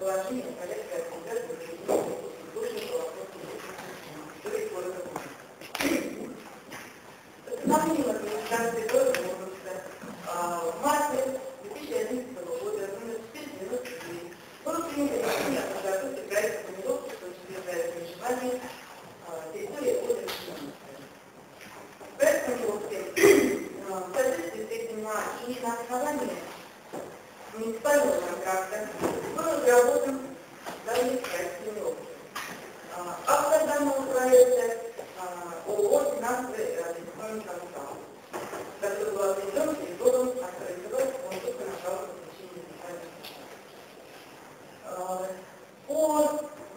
положение порядка организации постановлением администрации города Мурманска в марте 2011 года номер 499 было принято решение о подготовке проекта планировки, что утверждает межевание территории города Мурманска. Проект планировки в соответствии с этим и на основании муниципального контракта был разработан данный проект планировки. Автор данного проекта ООО «Финансовый инвестиционный капитал», который был определен переводом авторизовать конкурса на право подключения специалистов. По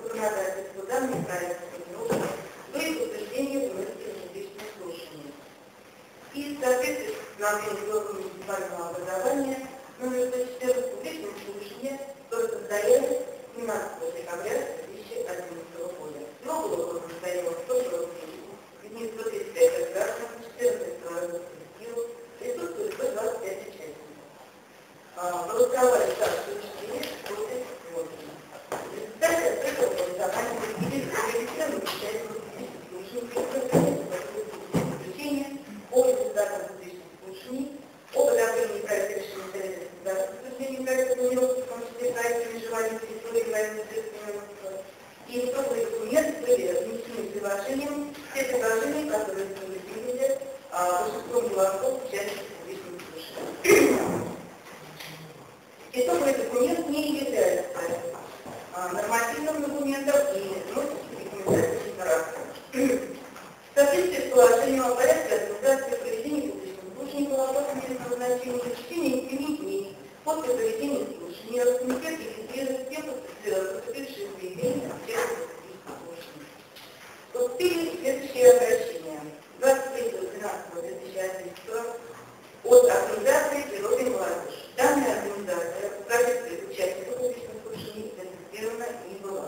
законодательству данный проект планировки был утверждение в публичных слушаний. И в соответствии с постановлением Главного муниципального образования номер 114 публичных слушаний, которое состоялось 17 декабря 2011 года. Всего было состоялось 140 из 135 граждан, 14 человек коллективов, присутствует 125 участников. Голосовали за 44, против 8. В результате открытого голосования определили зарегистрированных участников публичных слушаний заключения о результатах публичных слушаний, об одобрении проекта решения Совета государства по утверждению проекта планировки, в том числе проекта межевания территории военной ответственности. И итоговые документы были внесены приложением все предложения, которые были приняты большинством голосов участников публичных слушаний. Итоговый документ не является нормативным документом и носит рекомендательный характер. В соответствии с положением о порядке организации проведения публичных слушаний по вопросам местного значения в течение 7 дней после проведения слушания Роскомитет регистрирует все поступившие заявления в течение публичных слушаний. Поступили следующие обращения. 23.12.2011 от организации «Природа и молодежь». Данная организация в качестве участника публичных слушаний зарегистрирована не была.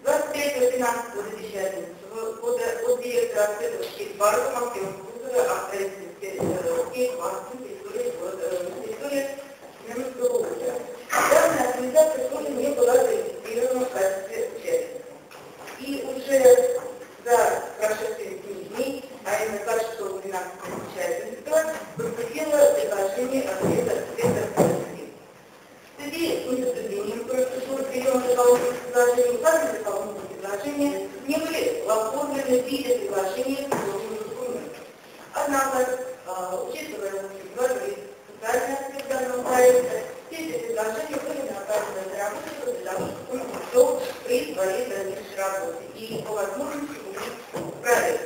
23.12.2011 года от директора открытого скейт-парка Максима Кузова о строительстве скейт-парка на территории Мурманского округа. Данная организация тоже не была зарегистрирована в качестве участника. И уже за прошедшие 7 дней, а именно 26.12.2011, поступило предложение ответа Совета. В связи с несоблюдением процедуры приема дополнительных предложений, указанные дополнительные предложения не были оформлены в виде предложения к документу. Однако, учитывая социальный аспект данного проекта, все эти предложения были направлены на работу для того, чтобы он ушел при своей дальнейшей работе и по возможности улучшить проект.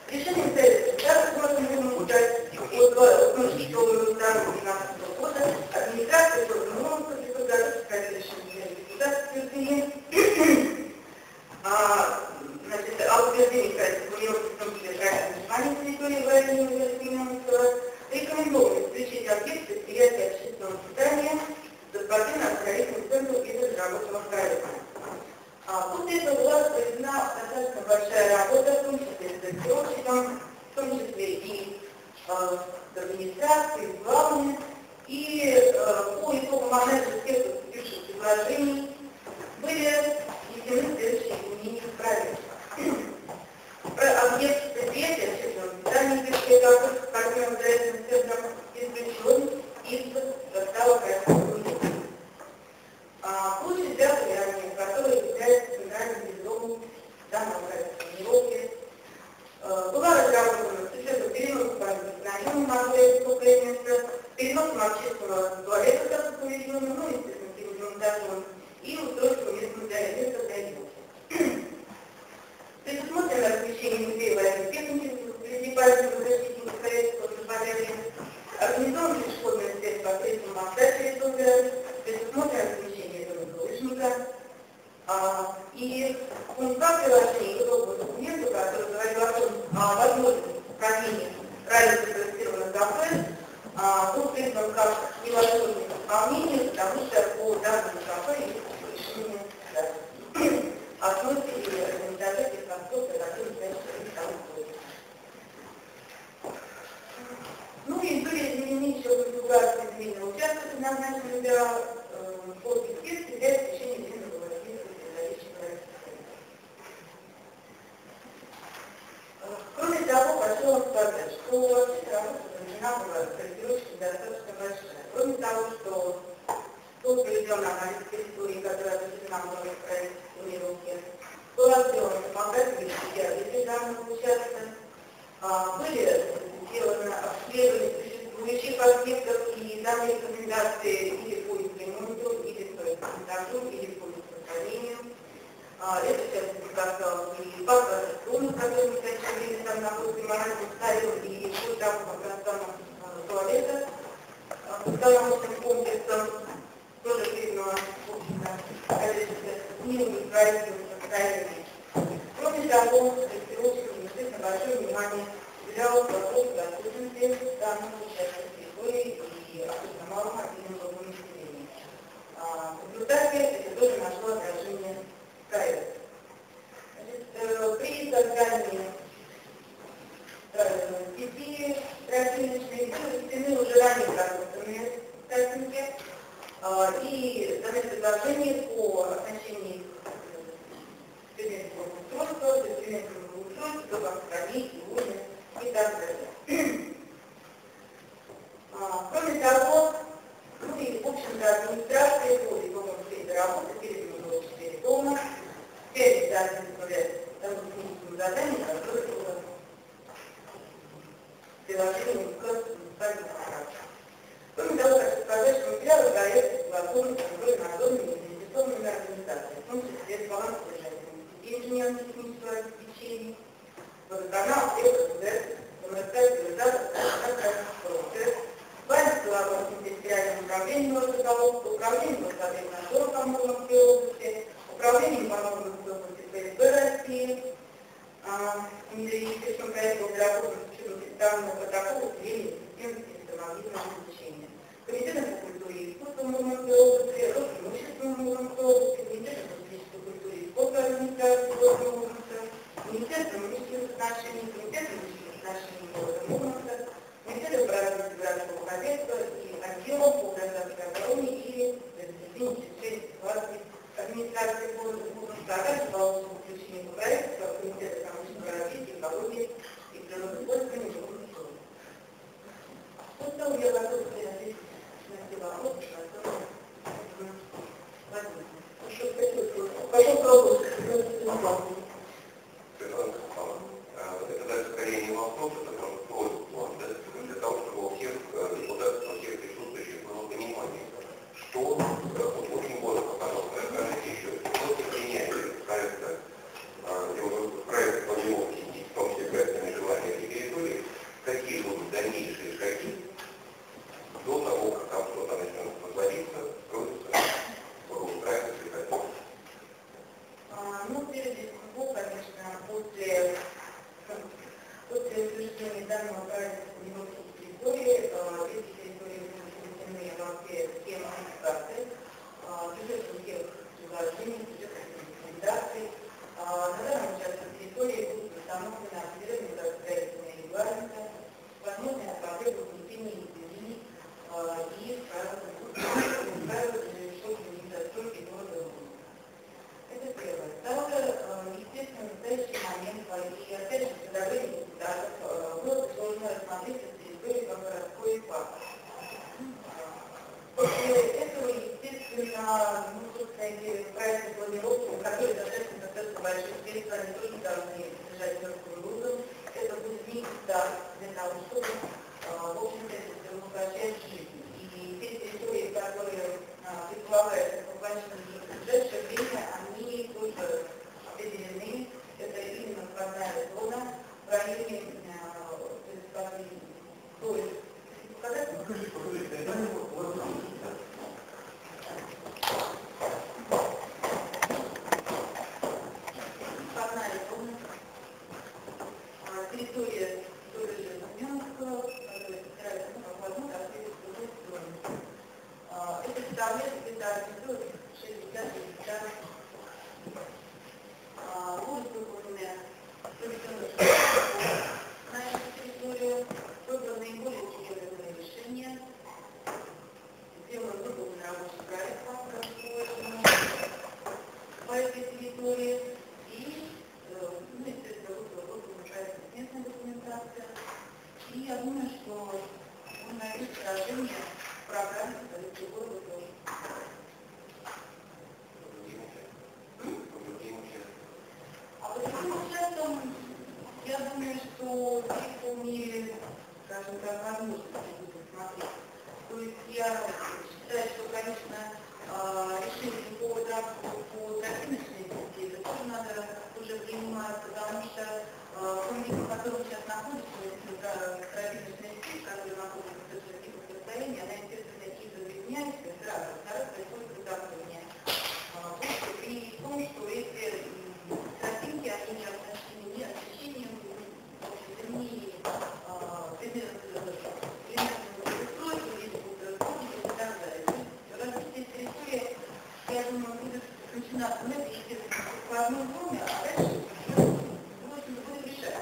Решение Совета государства Мурманска от 6 января 2012 года администрация города Мурманска подготовит проект решения государственной о утверждении проекта планировки, в том числе проекта межевания территории военной ответственности, рекомендовано исключить объект предприятия общественного питания за спортивно-оздоровительный центр и разработанного проекта. После этого была проведена достаточно большая работа, в том числе с тестировщиком, в том числе и с администрацией, с главами, и по итогам анализа всех поступивших предложений были внесены следующие изменения в проект. Объект предприятия общественного питания спортивным оздоровительным центром исключен из состава проекта. Площадь для гуляния, которая является центральным языком данного проекта планировки, была разработана с учетом переноса по распространению модели места, переносом общественного туалета с поврежденным, ну, естественно, демонтажом, и устройством местного места для елки. Предусмотрено размещение музея военной техники среди памятников защитников Советского Союза, организован пешеходный свет посредством моста через озеро, предусмотрено размещение лыжника. И пункт 2 приложения итогового документа, который говорил о том, о возможности сохранения ранее запроектированных кафе, был признан как невозможность исполнения, потому что по данному кафе есть решение государства. Относится и организация тех конструкций, которые являются предоставленными. Ну и были изменены еще конфигурации земельного участка на предназначенный для сборки спирта для течения длинного водительства периодических проектов. Кроме того, хочу сказать, что вообще работа проведена была корректировочно достаточно большая. Кроме того, что был проведен анализ территории, которая отведена в новых проектах планировки, была сделана топография геодезии данного участка, были сделаны обследования существующих объектов и данные рекомендации или по ремонту, или по монтажу, или по восстановлению. Это сейчас касалось и парка зоны, которые в настоящее время там находится, морально ставил, и по этапу туалета с установочным комплексом, тоже видно, в общем-то, минимум строительного состояния. Кроме того, тестировщикам действительно большое внимание уделялось вопросу доступности данного участка территории и особенно малому активному населению. В результате это тоже нашло отражение в проекте. При создании сети тропиночной были введены уже ранее проработанные участники и даны предложения по оснащению экспериментального устройства, экспериментального устройства, как хранить, урны и так далее. Кроме того, ну и, в общем-то, администрация по итогам всей этой работы передвинула 4 дома. Теперь обязательно тому техническому заданию, которое было приложением к муниципальному аппарату. Кроме того, хочу сказать, что материалы проекта согласованы с контрольно-надзорными инвестиционными организациями, в том числе с балансодержателями инженерно-технического обеспечения, водоканал, ЭКС, Банковским территориальным управлением Росэкологии, управлением Росатомнадзора Комсомольской области, управлением Комсомольской области ФСБ России, юридическим проектом разработки специального протокола сведения системы электромагнитного излучения, Комитетом по культуре и искусству Мурманской области, Росимуществом Мурманской области, Комитетом по физической культуре и спорту администрации города Мурманска, Министерством внутренних отношений, Комитетом внутренних отношений города Мурманска, Комитетом по развитию городского хозяйства и отделом по гражданской обороне и обеспечению чрезвычайной ситуации администрации города Мурманска, а также получено включение по проекту Комитета экономического развития, экологии и природопользования Мурманской области. Вот то я готова ответить на все вопросы, которые возникли. Пошел пробовать. Это скорее не вопрос, это просто просьба, для того, чтобы у всех депутатов, у всех присутствующих было понимание, что вот очень коротко, пожалуйста, скажите еще, после принятия проекта планировки, в том числе проекта межевания этой территории, какие будут дальнейшие шаги до того, как там что-то начнет твориться, строиться, устраиваться и так далее. Ну, прежде всего, конечно, после утверждения данного проекта планировки территории, эти территории будут внесены во все схемы администрации, бюджетных тех предложений, бюджетных рекомендаций. На данном участке территории будут установлены определенные градостроительные регламенты, возможные проблемы внесения изменений и правил разрешения недостройки города. Это первое. Второе, естественно, в настоящий момент, и опять же, подавление депутатов, было сложно рассмотреть эту территорию как городской парк. После этого, естественно, собственно, проекты планировки, которые достаточно большие средства, они тоже должны держать мертвым грузом. Это будет место для того, чтобы, в общем-то, это возвращать жизнь. И те территории, которые предполагаются по планированию в ближайшее время, они тоже определены. Это именно складная зона в районе, то есть, сказать? Складная зона, территория Дорожно-Мурманского, которая собирается как в одну, так и в другую сторону. Это составляет где-то 60 гектар. Будут выполнены на эту территорию, выбраны наиболее эффективные решения, сделаны территории и, естественно, будет местная документация. И я думаю, что он найдет отражение в программе столицы города тоже. А по другим участкам, я думаю, что здесь вполне, скажем так, возможности будут смотреть. То есть я считаю, что, конечно, решение по тропиночной сети, это тоже надо уже принимать, потому что комнате, в котором сейчас находится, тропиночная сеть, которая находится в таком состоянии, она, естественно, и загрязняется, сразу, второе происходит вытаптывание. При том, что эти тропинки, они не оснащены ни освещением, ни я думаю, будет начинаться по одной доме, а дальше будет решать.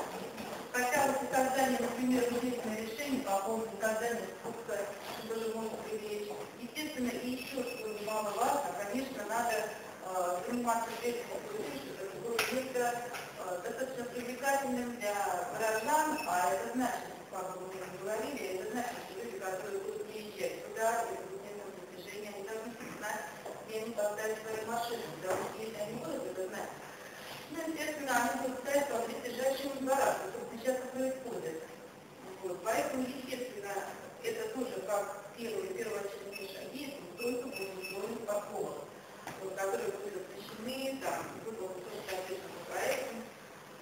Хотя вот создание, например, единственное решение по поводу создания спуска, что тоже может привлечь. Естественно, и еще, что немаловажно, конечно, надо заниматься этим, чтобы было место достаточно привлекательным для горожан, а это значит, как мы уже говорили, это значит, что люди, которые будут приезжать сюда, и будут местное движение, они должны знать, где они поставят свои машины, потому что если они будут это знать, ну, естественно, они будут ставить по близлежащему двору, что сейчас происходит. Вот. Поэтому, естественно, это тоже как первоочередные шаги, только будут устроены подходы, вот, которые будут освещены, там, выполнены тоже соответственно проектом,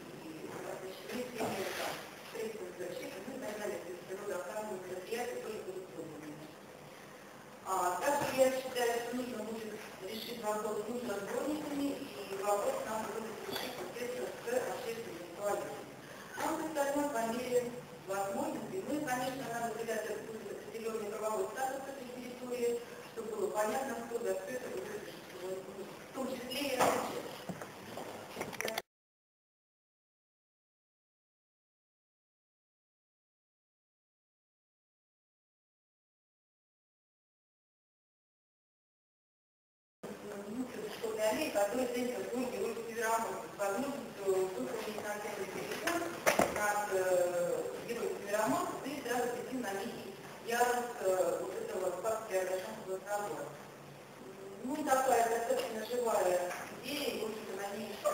и освещены всеми там, средствами защиты, ну и так далее, то есть природоохранные мероприятия тоже будут выполнены. Также я считаю, что нужно будет решить вопрос с разборниками, и вопрос надо будет решить конкретно с общественным туалетом. Нам остальное по мере возможностей. Ну и, конечно, надо выделять определенный правовой статус этой территории, чтобы было понятно, кто за все это будет, в том числе и отвечать. Аллеи, которые центр будет герой Североморска, с возможностью выполнить наземный переход над героем Североморска и сразу прийти на некий ярус вот этого парк-преображенского собора. Ну, такая достаточно живая идея, и, в общем-то, на ней еще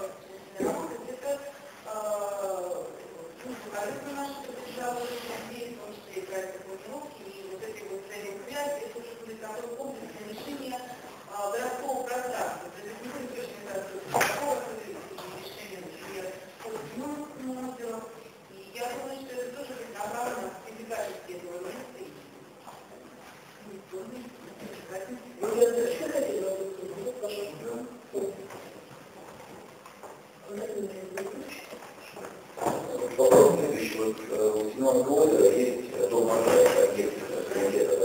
работать. Это абсолютно наша поддержала идеи, в том числе и проекты планировки, и вот эти вот взаимосвязи, это уже будет такое комплексное решение городского пространства. То есть не будет точно решение, например, по Дневному озеру. И я думаю, что это тоже будет направлено в привлекательности этого места. Что хотели вопросы? Пожалуйста. Попробуем еще вот у 17 года есть дом объект комитета